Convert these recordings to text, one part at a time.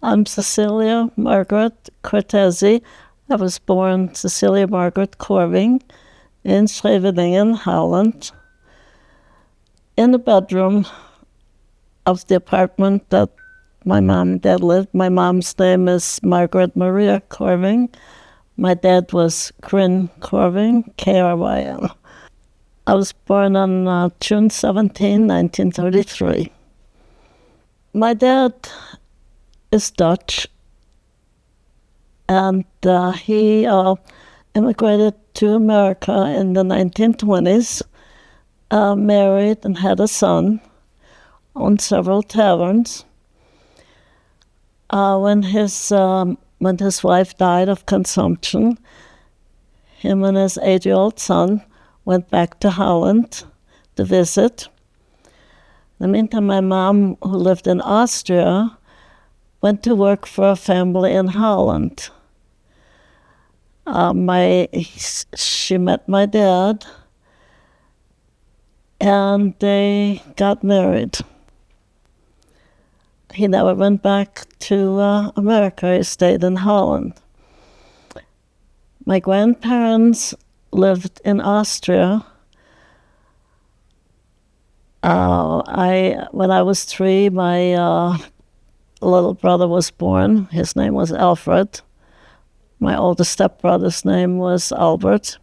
I'm Cecilia Margaret Cortese. I was born Cecilia Margaret Korving in Reminiscences, Holland, in the bedroom of the apartment that my mom and dad lived. My mom's name is Margaret Maria Korving. My dad was Kryn Korving, Kryn. I was born on June 17, 1933. My dad is Dutch, and he immigrated to America in the 1920s, married and had a son, owned several taverns. When his wife died of consumption, him and his 8-year-old son went back to Holland to visit. In the meantime, my mom, who lived in Austria, went to work for a family in Holland. She met my dad, and they got married. He never went back to America. He stayed in Holland. My grandparents lived in Austria. When I was 3, my little brother was born. His name was Alfred. My older stepbrother's name was Albert.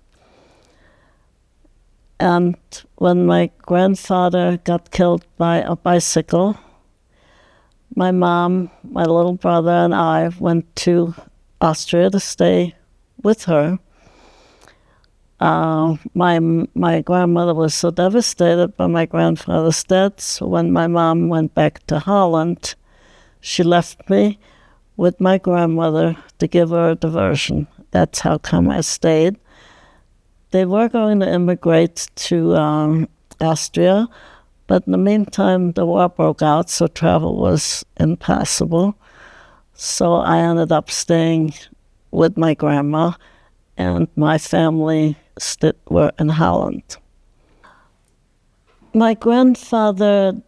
And when my grandfather got killed by a bicycle, my mom, my little brother, and I went to Austria to stay with her. My grandmother was so devastated by my grandfather's death, so when my mom went back to Holland, she left me with my grandmother to give her a diversion. That's how come I stayed. They were going to immigrate to Austria, but in the meantime, the war broke out, so travel was impossible. So I ended up staying with my grandma, and my family were in Holland. My grandfather,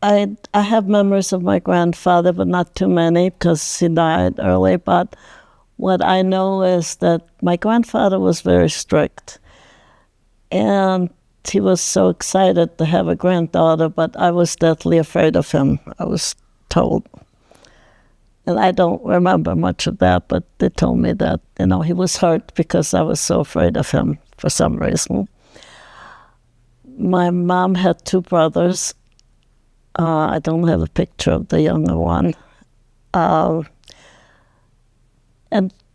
I have memories of my grandfather, but not too many because he died early. But what I know is that my grandfather was very strict. And he was so excited to have a granddaughter, but I was deathly afraid of him, I was told. And I don't remember much of that, but they told me that, he was hurt because I was so afraid of him for some reason. My mom had 2 brothers. I don't have a picture of the younger one. And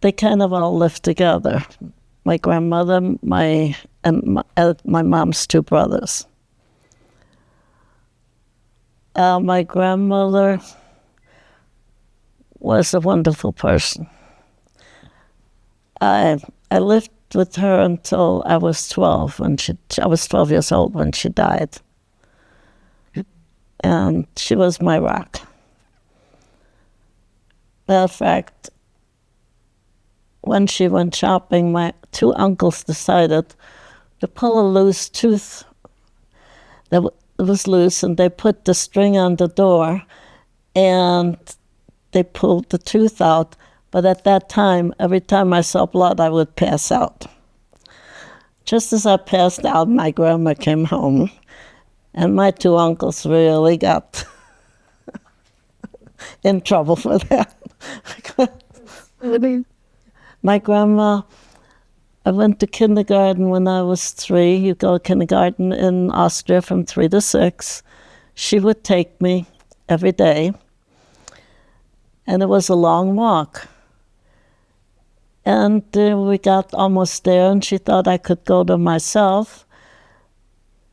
they kind of all lived together. My grandmother, my mom's 2 brothers. My grandmother was a wonderful person. I lived with her until I was 12. I was 12 years old when she died. And she was my rock. Matter of fact, when she went shopping, my 2 uncles decided to pull a loose tooth that was loose, and they put the string on the door, and they pulled the tooth out. But at that time, every time I saw blood, I would pass out. Just as I passed out, my grandma came home, and my 2 uncles really got in trouble for that. My grandma, I went to kindergarten when I was 3. You go to kindergarten in Austria from 3 to 6. She would take me every day, and it was a long walk. And we got almost there, and she thought I could go to myself.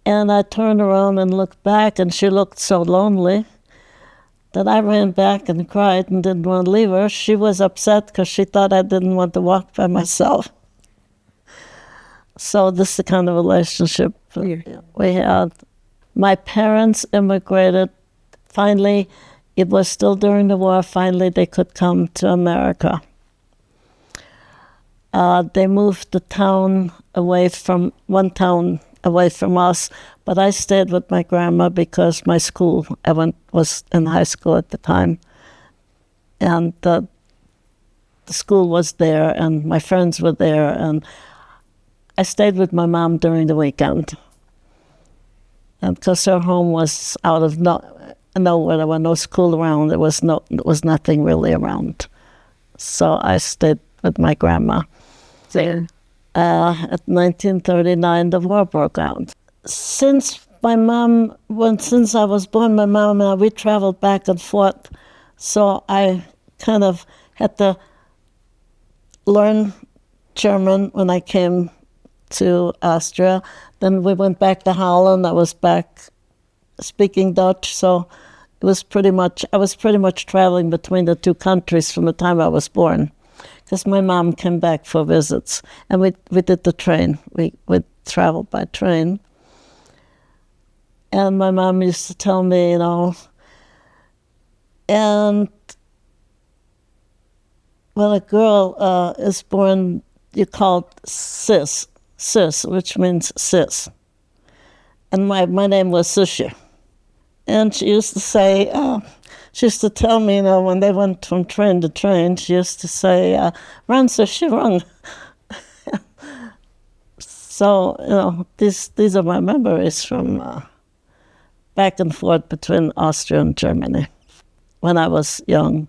And I turned around and looked back, and she looked so lonely that I ran back and cried and didn't want to leave her. She was upset because she thought I didn't want to walk by myself. So this is the kind of relationship we had. My parents immigrated. Finally, it was still during the war, finally they could come to America. They moved the town away from us, but I stayed with my grandma because my school, was in high school at the time, and the school was there, and my friends were there, and I stayed with my mom during the weekend. And because her home was out of nowhere, there was no school around, there was nothing really around. So I stayed with my grandma. So, At 1939, the war broke out. Since I was born, my mom and I, we traveled back and forth. So I kind of had to learn German when I came to Austria. Then we went back to Holland. I was back speaking Dutch, so I was pretty much traveling between the two countries from the time I was born, because my mom came back for visits, and we did the train. We traveled by train, and my mom used to tell me, and when a girl is born, you call it sis, which means sis. And my name was Susha. And she used to say, she used to tell me, when they went from train to train, she used to say, run, Susha, run. So, these are my memories from back and forth between Austria and Germany when I was young.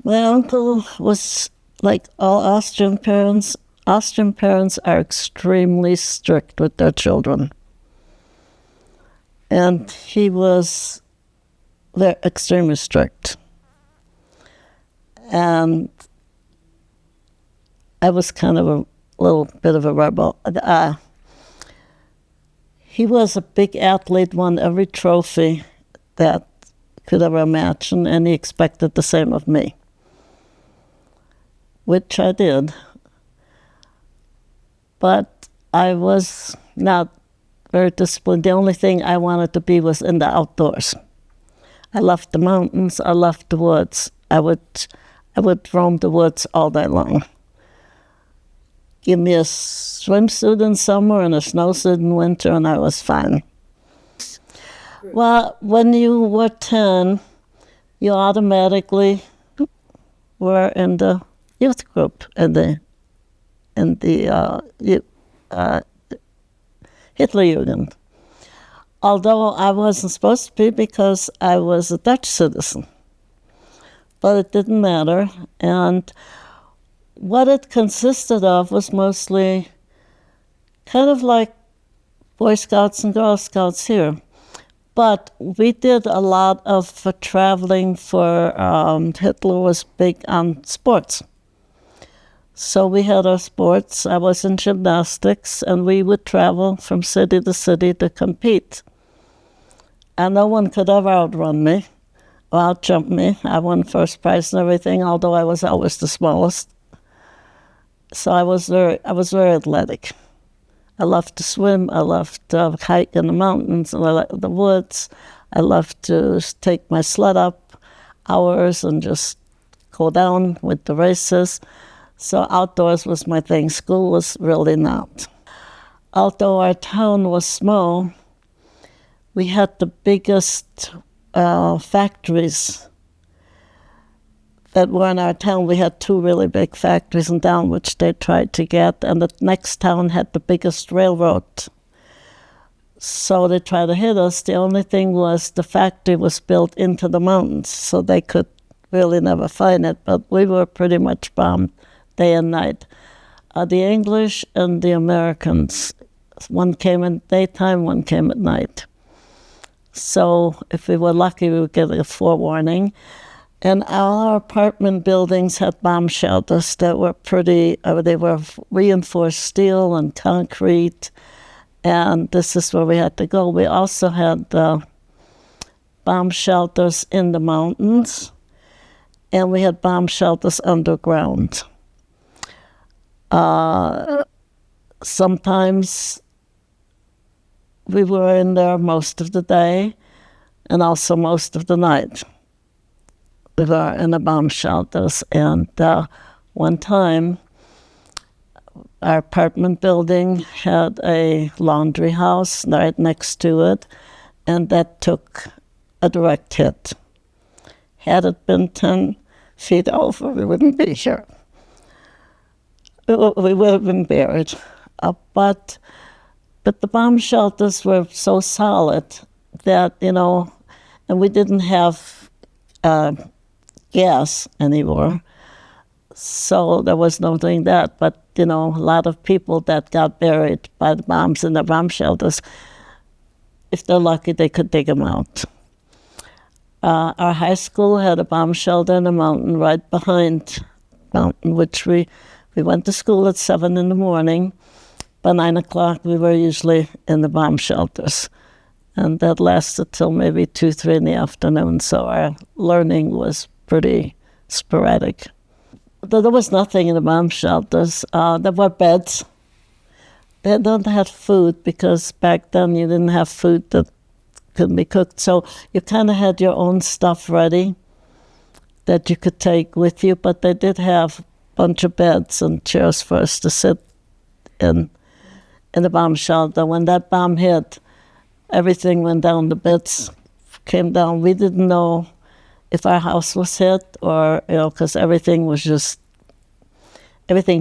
My uncle was like all Austrian parents. Austrian parents are extremely strict with their children. And he was extremely strict. And I was kind of a little bit of a rebel. He was a big athlete, won every trophy that could ever imagine, and he expected the same of me, which I did. But I was not very disciplined. The only thing I wanted to be was in the outdoors. I loved the mountains. I loved the woods. I would roam the woods all day long. Give me a swimsuit in summer and a snowsuit in winter, and I was fine. Well, when you were 10, you automatically were in the youth group, in the Hitlerjugend. Although I wasn't supposed to be, because I was a Dutch citizen. But it didn't matter. And what it consisted of was mostly kind of like Boy Scouts and Girl Scouts here. But we did a lot of traveling for, Hitler was big on sports. So we had our sports. I was in gymnastics, and we would travel from city to city to compete. And no one could ever outrun me or outjump me. I won first prize and everything, although I was always the smallest. So I was very athletic. I loved to swim. I loved to hike in the mountains and the woods. I loved to take my sled up hours and just go down with the races. So outdoors was my thing. School was really not. Although our town was small, we had the biggest factories that were in our town. We had two really big factories in town, which they tried to get, and the next town had the biggest railroad. So they tried to hit us. The only thing was the factory was built into the mountains, so they could really never find it, but we were pretty much bombed day and night. The English and the Americans, one came in daytime, one came at night. So if we were lucky, we would get a forewarning. And all our apartment buildings had bomb shelters that were they were reinforced steel and concrete, and this is where we had to go. We also had bomb shelters in the mountains, and we had bomb shelters underground. Sometimes we were in there most of the day and also most of the night. We were in the bomb shelters, and one time our apartment building had a laundry house right next to it, and that took a direct hit. had it been 10 feet over, we wouldn't be here. We would have been buried. But the bomb shelters were so solid that, and we didn't have gas anymore. So there was no doing that. But, a lot of people that got buried by the bombs in the bomb shelters, if they're lucky, they could dig them out. Our high school had a bomb shelter in a mountain right behind the mountain, which we went to school at 7 in the morning. By 9 o'clock, we were usually in the bomb shelters. And that lasted till maybe 2, 3 in the afternoon. So our learning was pretty sporadic. There was nothing in the bomb shelters. There were beds. They don't have food because back then you didn't have food that could be cooked. So you kind of had your own stuff ready that you could take with you. But they did have a bunch of beds and chairs for us to sit in the bomb shelter. When that bomb hit, everything went down to bits, came down. We didn't know if our house was hit or, because everything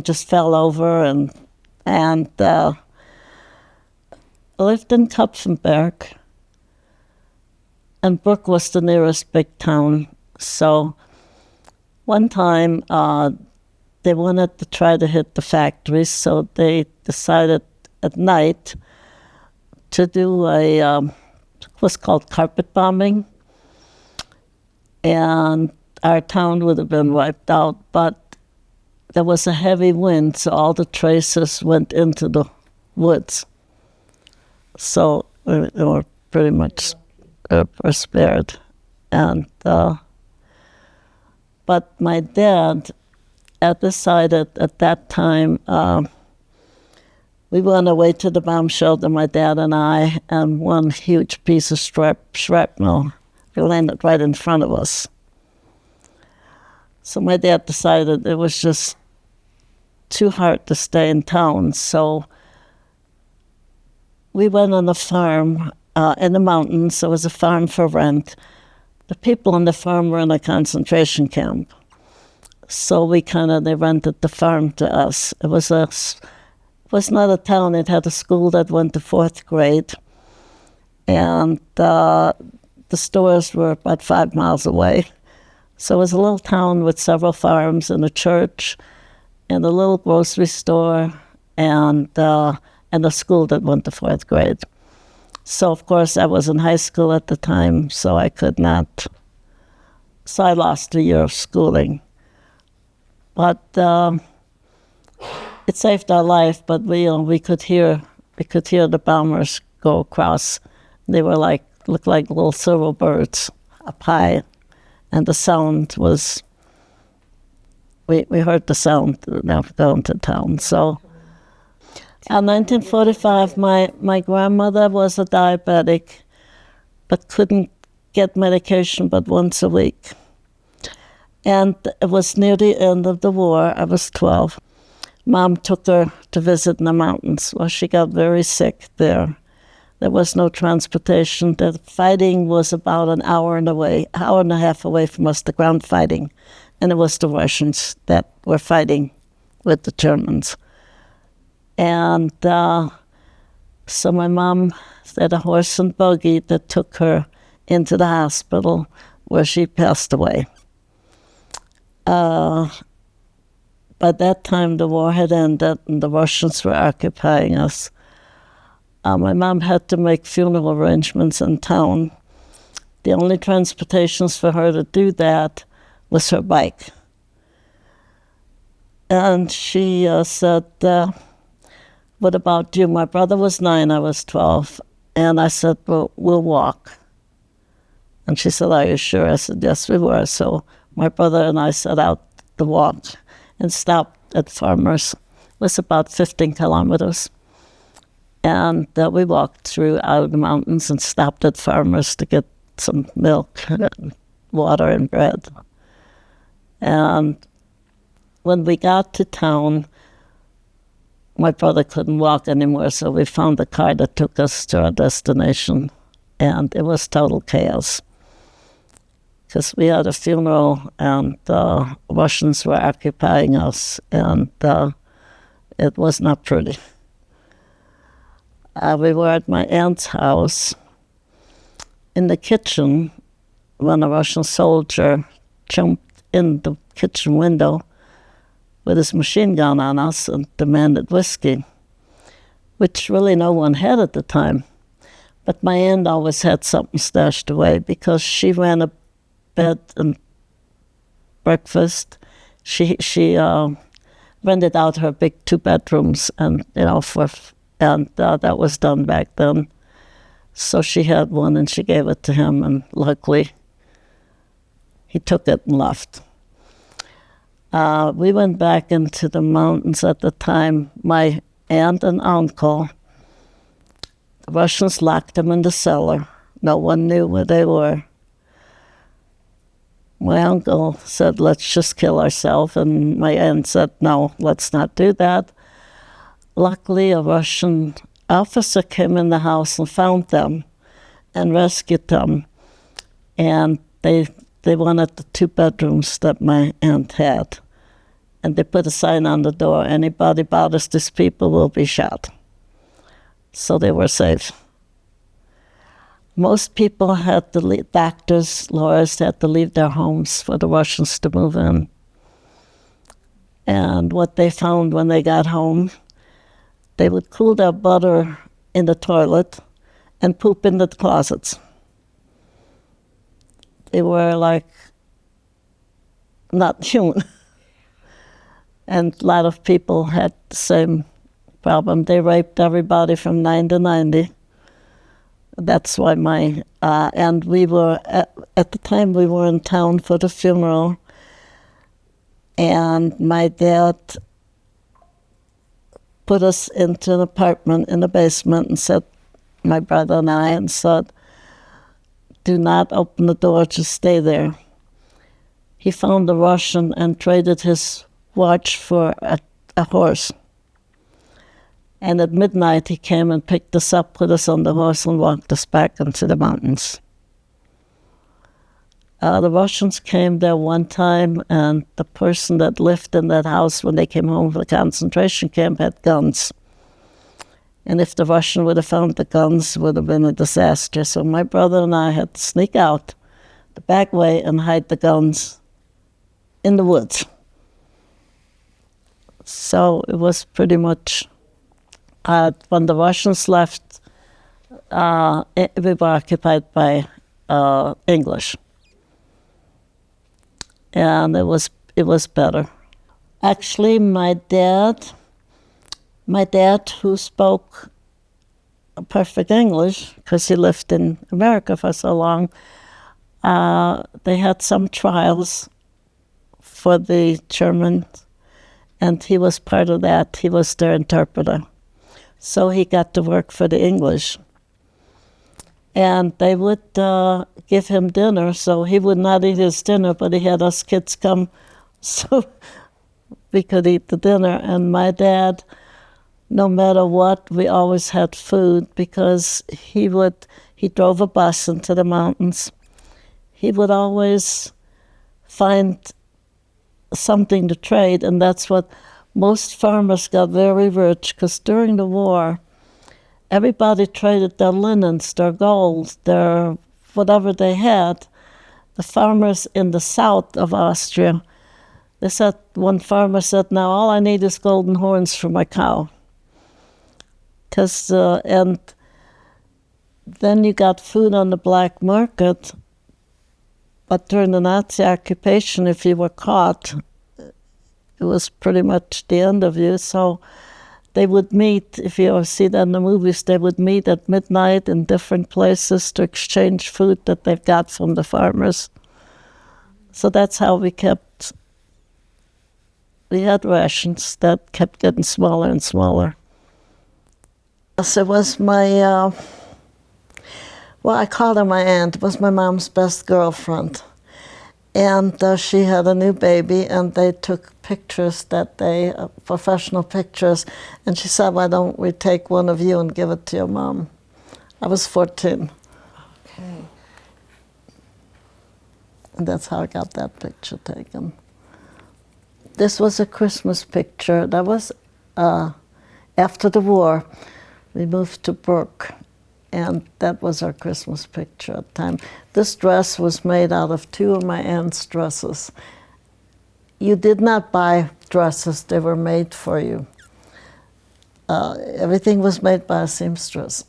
just fell over. And I lived in Kupfenberg, and Brook was the nearest big town. So one time they wanted to try to hit the factories, so they decided at night to do what's called carpet bombing. And our town would have been wiped out, but there was a heavy wind, so all the traces went into the woods. So they were pretty much spared. And but my dad had decided at that time, we went away to the bomb shelter, my dad and I, and one huge piece of shrapnel landed right in front of us. So my dad decided it was just too hard to stay in town. So we went on a farm in the mountains. It was a farm for rent. The people on the farm were in a concentration camp. So they rented the farm to us. It was not a town. It had a school that went to 4th grade. And the stores were about 5 miles away. So it was a little town with several farms and a church and a little grocery store and a school that went to 4th grade. So, of course, I was in high school at the time, so I could not. So I lost a year of schooling. But it saved our life, but we could hear the bombers go across. They were looked like little silver birds up high, and the sound was. We heard the sound going to town. So, in 1945, my grandmother was a diabetic, but couldn't get medication but once a week. And it was near the end of the war. I was 12. Mom took her to visit in the mountains. Well, she got very sick there. There was no transportation. The fighting was about an hour and a half away from us, the ground fighting. And it was the Russians that were fighting with the Germans. And so my mom had a horse and buggy that took her into the hospital where she passed away. By that time, the war had ended and the Russians were occupying us. My mom had to make funeral arrangements in town. The only transportations for her to do that was her bike. And she said, what about you? My brother was 9, I was 12. And I said, well, we'll walk. And she said, are you sure? I said, yes, we were. So my brother and I set out to walk and stopped at Farmers. It was about 15 kilometers. And we walked through out of the mountains and stopped at Farmers to get some milk and water and bread. And when we got to town, my brother couldn't walk anymore, so we found a car that took us to our destination, and it was total chaos. because we had a funeral and Russians were occupying us, and it was not pretty. We were at my aunt's house in the kitchen when a Russian soldier jumped in the kitchen window with his machine gun on us and demanded whiskey, which really no one had at the time. But my aunt always had something stashed away because she ran a bed and breakfast. She rented out her big 2 bedrooms, and that was done back then. So she had one, and she gave it to him, and luckily he took it and left. We went back into the mountains at the time. My aunt and uncle, the Russians locked them in the cellar. No one knew where they were. My uncle said, let's just kill ourselves, and my aunt said, no, let's not do that. Luckily, a Russian officer came in the house and found them and rescued them, and they wanted the 2 bedrooms that my aunt had. And they put a sign on the door, anybody bothers these people will be shot. So they were safe. Most people had to leave, doctors, lawyers had to leave their homes for the Russians to move in. And what they found when they got home, they would cool their butter in the toilet and poop in the closets. They were like not human. And a lot of people had the same problem. They raped everybody from 9 to 90. That's why and we were, at the time we were in town for the funeral, and my dad put us into an apartment in the basement and said, my brother and I, and said, do not open the door, just stay there. He found a Russian and traded his watch for a horse. And at midnight he came and picked us up, put us on the horse, and walked us back into the mountains. The Russians came there one time, and the person that lived in that house when they came home from the concentration camp had guns. And if the Russian would have found the guns, it would have been a disaster. So my brother and I had to sneak out the back way and hide the guns in the woods. So it was pretty much, when the Russians left, we were occupied by English. And it was better. Actually, my dad, who spoke perfect English, because he lived in America for so long, they had some trials for the Germans, and he was part of that. He was their interpreter. So he got to work for the English. And they would give him dinner, so he would not eat his dinner, but he had us kids come so we could eat the dinner. And my dad, no matter what, we always had food, because he drove a bus into the mountains. He would always find something to trade, and that's what most farmers got very rich, because during the war, everybody traded their linens, their gold, their whatever they had. The farmers in the south of Austria, they said, one farmer said, now all I need is golden horns for my cow. And then you got food on the black market, but during the Nazi occupation, if you were caught, it was pretty much the end of you. So they would meet, if you ever see that in the movies, they would meet at midnight in different places to exchange food that they've got from the farmers. So that's how we had rations that kept getting smaller and smaller. So it was my, I called her my aunt. It was my mom's best girlfriend. And she had a new baby, and they took pictures professional pictures, and she said, why don't we take one of you and give it to your mom? I was 14. Okay. And that's how I got that picture taken. This was a Christmas picture. That was after the war. We moved to Brooke, and that was our Christmas picture at the time. This dress was made out of two of my aunt's dresses. You did not buy dresses, they were made for you. Everything was made by a seamstress.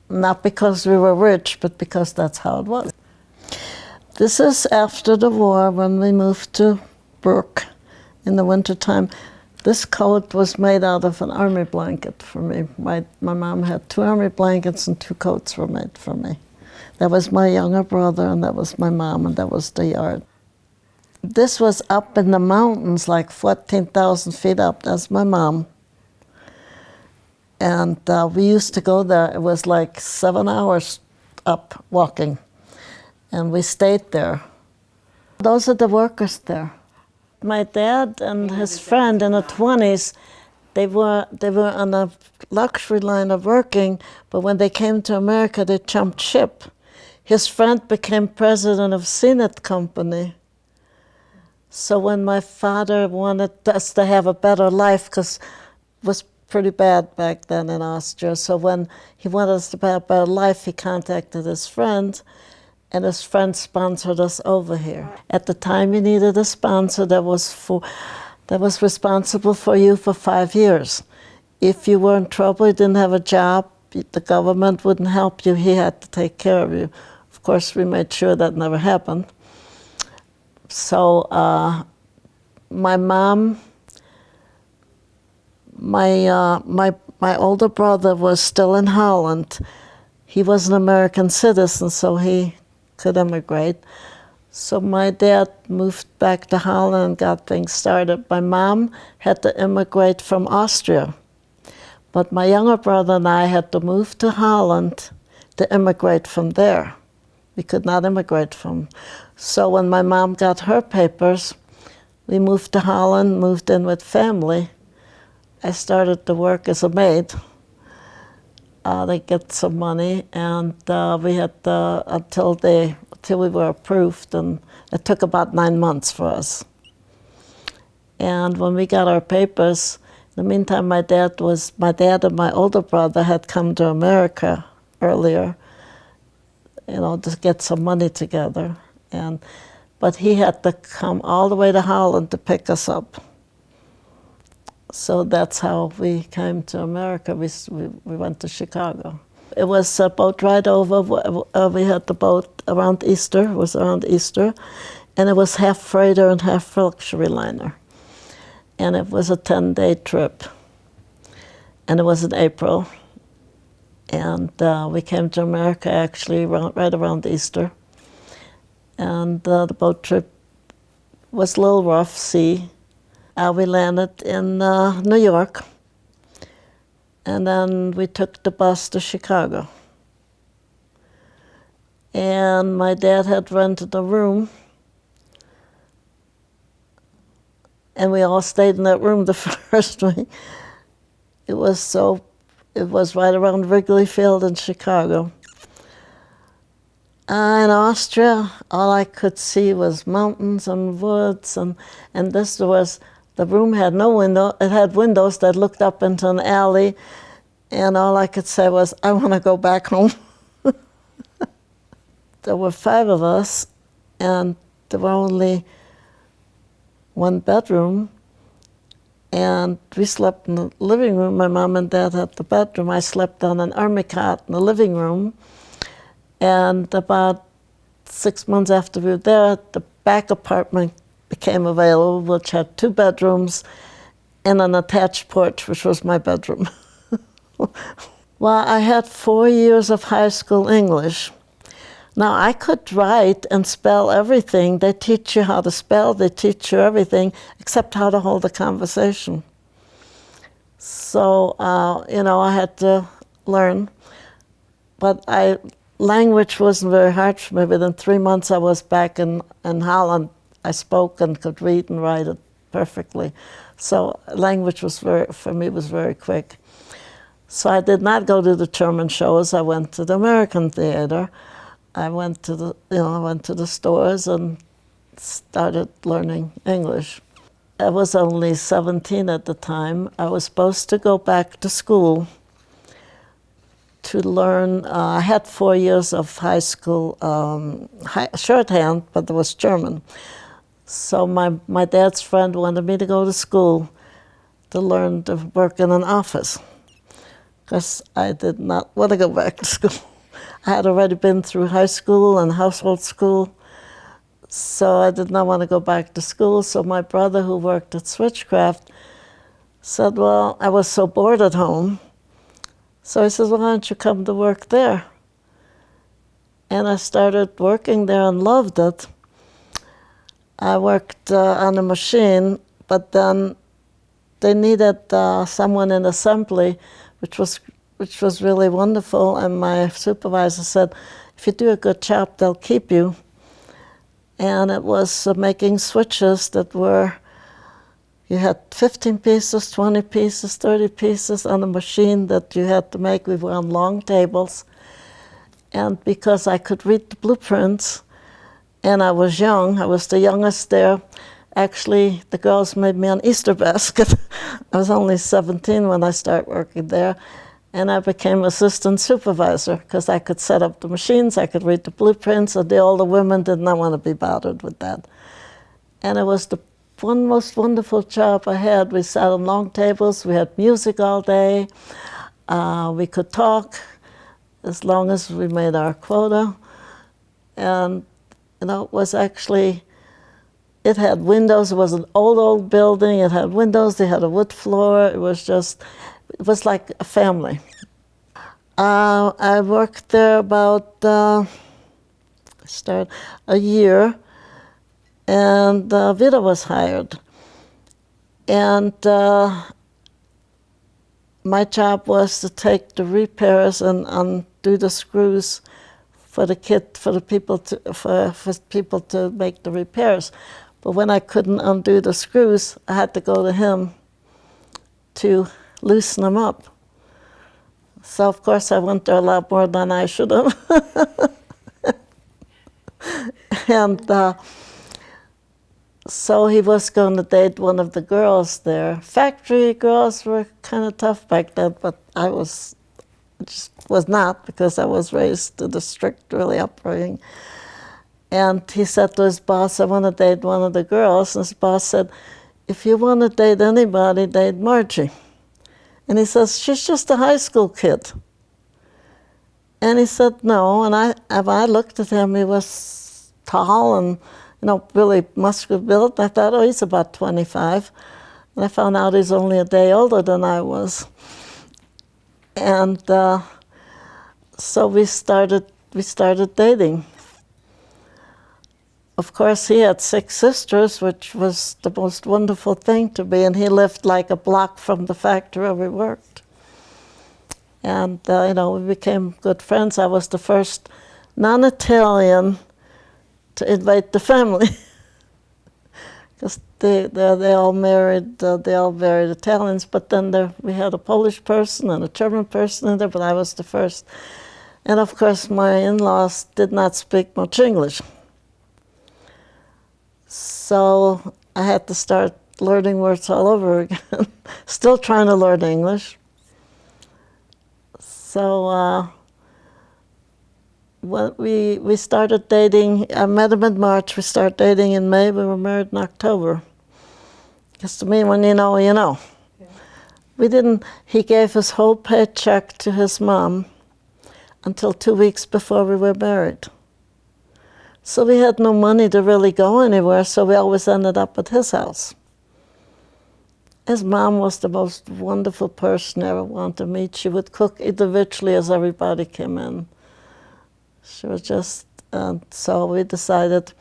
Not because we were rich, but because that's how it was. This is after the war when we moved to Brooke in the wintertime. This coat was made out of an army blanket for me. My mom had 2 army blankets and 2 coats were made for me. That was my younger brother and that was my mom and that was the yard. This was up in the mountains, like 14,000 feet up. That's my mom. And we used to go there. It was like 7 hours up walking. And we stayed there. Those are the workers there. My dad and his friend in the 20s, they were on a luxury liner working, but when they came to America, they jumped ship. His friend became president of CNET Company. So when my father wanted us to have a better life, because it was pretty bad back then in Austria, so when he wanted us to have a better life, he contacted his friend, and his friend sponsored us over here. At the time, you needed a sponsor that was responsible for you for 5 years. If you were in trouble, you didn't have a job, the government wouldn't help you, he had to take care of you. Of course, we made sure that never happened. So my mom, my older brother was still in Holland. He was an American citizen, so he could immigrate. So my dad moved back to Holland and got things started. My mom had to immigrate from Austria. But my younger brother and I had to move to Holland to immigrate from there. We could not immigrate from. So when my mom got her papers, we moved to Holland, moved in with family. I started to work as a maid. They get some money, and we had until we were approved, and it took about 9 months for us. And when we got our papers, in the meantime, my dad and my older brother had come to America earlier, to get some money together. But he had to come all the way to Holland to pick us up. So that's how we came to America. We went to Chicago. It was a boat ride over. We had the boat around Easter. It was around Easter. And it was half freighter and half luxury liner. And it was a 10-day trip. And it was in April. And we came to America actually right around Easter. And the boat trip was a little rough sea. We landed in New York, and then we took the bus to Chicago. And my dad had rented a room, and we all stayed in that room the first week. It was right around Wrigley Field in Chicago. In Austria, all I could see was mountains and woods, and the room had no window. It had windows that looked up into an alley, and all I could say was, I want to go back home. There were 5 of us, and there were only 1 bedroom, and we slept in the living room. My mom and dad had the bedroom. I slept on an army cot in the living room, and about 6 months after we were there, the back apartment became available, which had 2 bedrooms and an attached porch, which was my bedroom. Well, I had 4 years of high school English. Now, I could write and spell everything. They teach you how to spell, they teach you everything, except how to hold a conversation. So, I had to learn. But language wasn't very hard for me. Within 3 months, I was back in Holland. I spoke and could read and write it perfectly. So language for me was very quick. So I did not go to the German shows. I went to the American theater. I went to the stores and started learning English. I was only 17 at the time. I was supposed to go back to school to learn. I had 4 years of high school shorthand, but it was German. So my dad's friend wanted me to go to school to learn to work in an office, because I did not want to go back to school. I had already been through high school and household school, so I did not want to go back to school. So my brother, who worked at Switchcraft, said, well, I was so bored at home. So he says, well, why don't you come to work there? And I started working there and loved it. I worked on a machine, but then they needed someone in assembly, which was really wonderful. And my supervisor said, if you do a good job, they'll keep you. And it was making switches that were, you had 15 pieces, 20 pieces, 30 pieces on a machine that you had to make. We were on long tables. And because I could read the blueprints, and I was young, I was the youngest there. Actually, the girls made me an Easter basket. I was only 17 when I started working there. And I became assistant supervisor because I could set up the machines, I could read the blueprints, and the older women did not want to be bothered with that. And it was the most wonderful job I had. We sat on long tables, we had music all day, we could talk as long as we made our quota. And it was actually, it had windows. It was an old building. It had windows. They had a wood floor. It was like a family. I worked there about a year, and Vida was hired. And my job was to take the repairs and undo the screws for people to make the repairs. But when I couldn't undo the screws, I had to go to him to loosen them up. So of course I went there a lot more than I should have. And so he was going to date one of the girls there. Factory girls were kind of tough back then, but I just was not, because I was raised to the strict, really upbringing. And he said to his boss, I want to date one of the girls. And his boss said, if you want to date anybody, date Margie. And he says, she's just a high school kid. And he said, no. And I looked at him. He was tall and, really muscular built. I thought, oh, he's about 25. And I found out he's only a day older than I was. And so we started dating. Of course, he had 6 sisters, which was the most wonderful thing to be, and he lived like a block from the factory where we worked. And, we became good friends. I was the first non-Italian to invite the family, because they all married Italians, but then we had a Polish person and a German person in there, but I was the first. And of course, my in-laws did not speak much English. So I had to start learning words all over again, still trying to learn English. So when we started dating, I met him in March, we started dating in May, we were married in October. Because to me, when you know, you know. Yeah. He gave his whole paycheck to his mom until 2 weeks before we were married. So we had no money to really go anywhere, so we always ended up at his house. His mom was the most wonderful person I ever wanted to meet. She would cook individually as everybody came in. She was just, so we decided,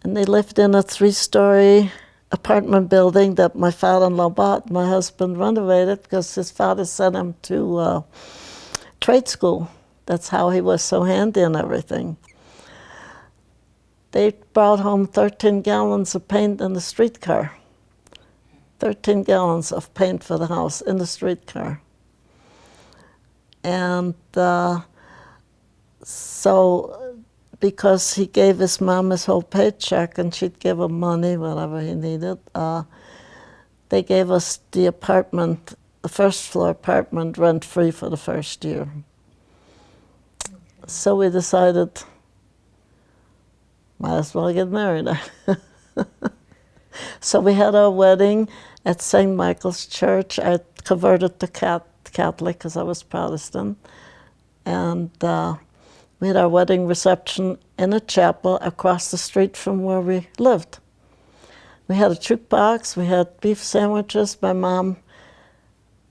and they lived in a 3-story apartment building that my father-in-law bought. My husband renovated because his father sent him to trade school. That's how he was so handy and everything. They brought home 13 gallons of paint in the streetcar. 13 gallons of paint for the house in the streetcar. And so because he gave his mom his whole paycheck and she'd give him money, whatever he needed. They gave us the apartment, the first floor apartment, rent-free for the first year. So we decided, might as well get married. So we had our wedding at St. Michael's Church. I converted to Catholic because I was Protestant. And we had our wedding reception in a chapel across the street from where we lived. We had a jukebox, we had beef sandwiches. My mom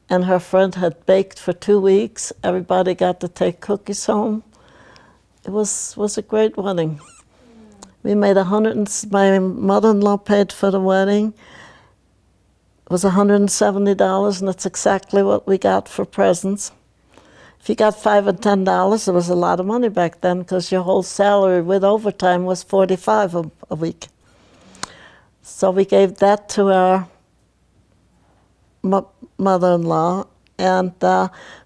and her friend had baked for 2 weeks. Everybody got to take cookies home. It was a great wedding. We made my mother-in-law paid for the wedding. It was $170, and that's exactly what we got for presents. If you got $5 and $10, it was a lot of money back then because your whole salary with overtime was $45 a week. So we gave that to our mother-in-law, and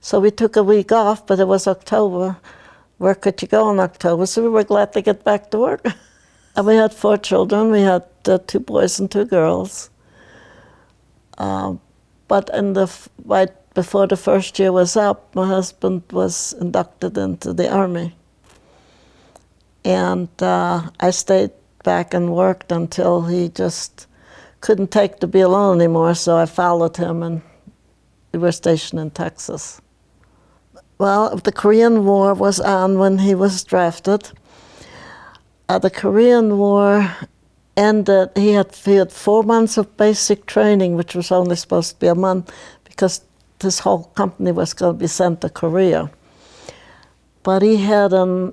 so we took a week off, but it was October. Where could you go in October? So we were glad to get back to work. And we had 4 children. We had 2 boys and 2 girls. But right before the first year was up, my husband was inducted into the Army. And I stayed back and worked until he just couldn't take to be alone anymore, so I followed him, and we were stationed in Texas. Well, the Korean War was on when he was drafted. The Korean War ended. He had 4 months of basic training, which was only supposed to be a month, because this whole company was going to be sent to Korea. But he had a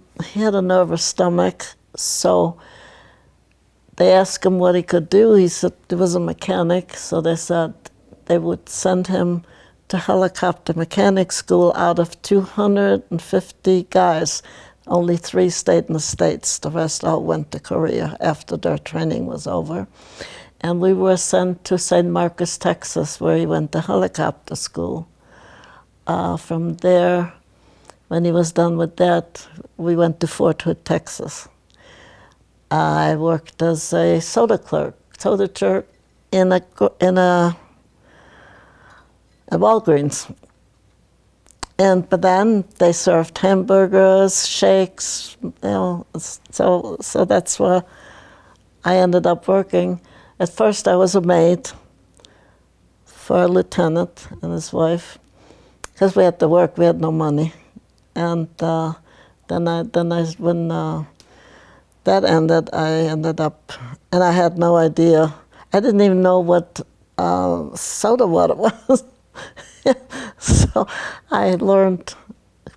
nervous stomach, so they asked him what he could do. He said he was a mechanic, so they said they would send him to helicopter mechanic school. Out of 250 guys, only 3 stayed in the States. The rest all went to Korea after their training was over. And we were sent to St. Marcos, Texas, where he went to helicopter school. From there, when he was done with that, we went to Fort Hood, Texas. I worked as a soda clerk in a Walgreens. But then they served hamburgers, shakes, so that's where I ended up working. At first I was a maid for a lieutenant and his wife, because we had to work, we had no money. And when that ended, I ended up, and I had no idea. I didn't even know what soda water was. So I learned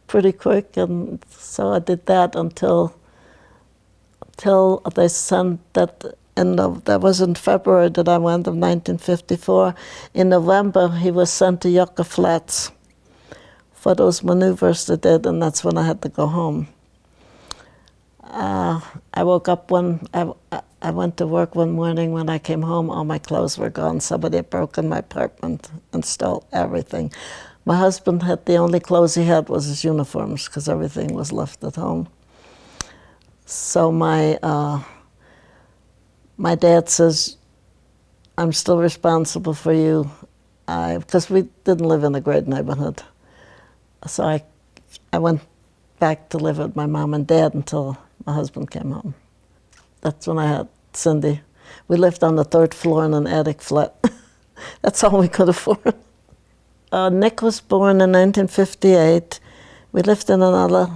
pretty quick, and so I did that until they sent that. That was in February that I went of 1954. In November, he was sent to Yucca Flats for those maneuvers they did, and that's when I had to go home. I woke up I went to work one morning. When I came home, all my clothes were gone. Somebody had broken my apartment and stole everything. My husband had the only clothes he had was his uniforms, because everything was left at home. So my dad says, I'm still responsible for you, because we didn't live in a great neighborhood. So I went back to live with my mom and dad until my husband came home. That's when I had Cindy. We lived on the 3rd floor in an attic flat. That's all we could afford. Nick was born in 1958. We lived in another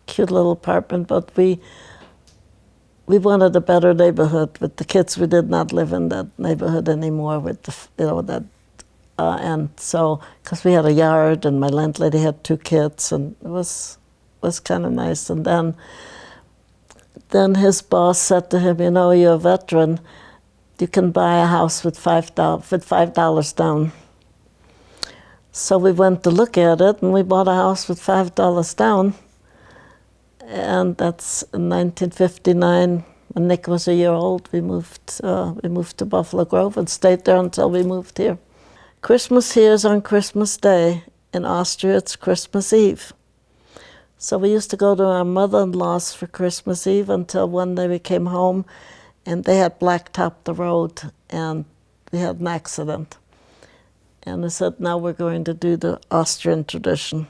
cute little apartment, but we wanted a better neighborhood with the kids. We did not live in that neighborhood anymore with and so, because we had a yard and my landlady had 2 kids, and it was kind of nice. And then his boss said to him, you're a veteran, you can buy a house with $5 down. So we went to look at it, and we bought a house with $5 down. And that's in 1959. When Nick was a year old, we moved to Buffalo Grove and stayed there until we moved here. Christmas here is on Christmas Day. In Austria, it's Christmas Eve. So we used to go to our mother-in-law's for Christmas Eve until one day we came home and they had blacktopped the road and we had an accident. And I said, now we're going to do the Austrian tradition.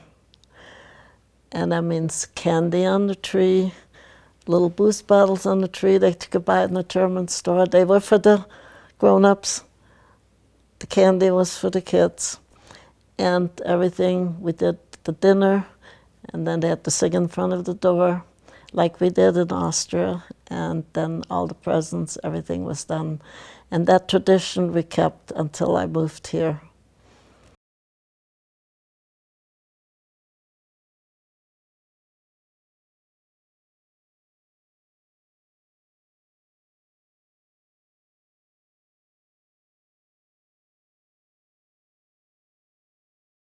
And that means candy on the tree, little boost bottles on the tree that you could buy in the German store. They were for the grown-ups. The candy was for the kids. And everything, we did the dinner, and then they had to sing in front of the door, like we did in Austria. And then all the presents, everything was done. And that tradition we kept until I moved here.